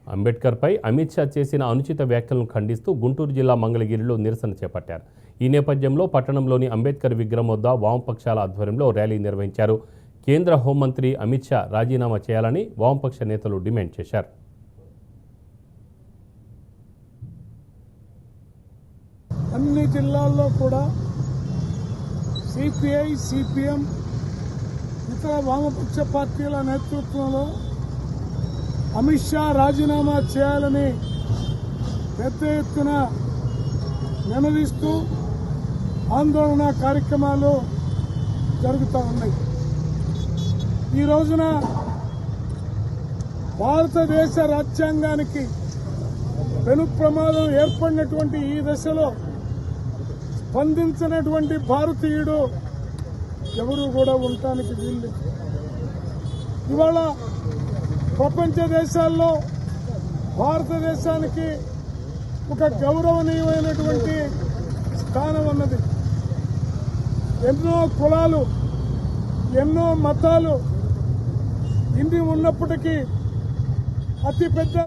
అంబేద్కర్పై అమిత్ షా చేసిన అనుచిత వ్యాఖ్యలను ఖండిస్తూ గుంటూరు జిల్లా మంగళగిరిలో నిరసన చేపట్టారు. ఈ నేపథ్యంలో పట్టణంలోని అంబేద్కర్ విగ్రహం వద్ద వామపక్షాల ఆధ్వర్యంలో ర్యాలీ నిర్వహించారు. కేంద్ర హోంమంత్రి అమిత్ షా రాజీనామా చేయాలని వామపక్ష నేతలు డిమాండ్ చేశారు. అన్ని జిల్లాల్లో కూడా సిపిఐ, సిపిఎం, ఇతర వామపక్ష పార్టీల నేతృత్వంలో అమిత్ షా రాజీనామా చేయాలని పెద్ద ఎత్తున నినదిస్తూ ఆందోళన కార్యక్రమాలు జరుగుతూ ఉన్నాయి. ఈ రోజున భారతదేశ రాజ్యాంగానికి పెను ప్రమాదం ఏర్పడినటువంటి ఈ దశలో స్పందించినటువంటి భారతీయుడు ఎవరు కూడా ఉండటానికి వీల్లేదు. ఇవాళ ప్రపంచ దేశాల్లో భారతదేశానికి ఒక గౌరవనీయమైనటువంటి స్థానం ఉన్నది. ఎన్నో కులాలు, ఎన్నో మతాలు ఇన్ని ఉన్నప్పటికీ అతిపెద్ద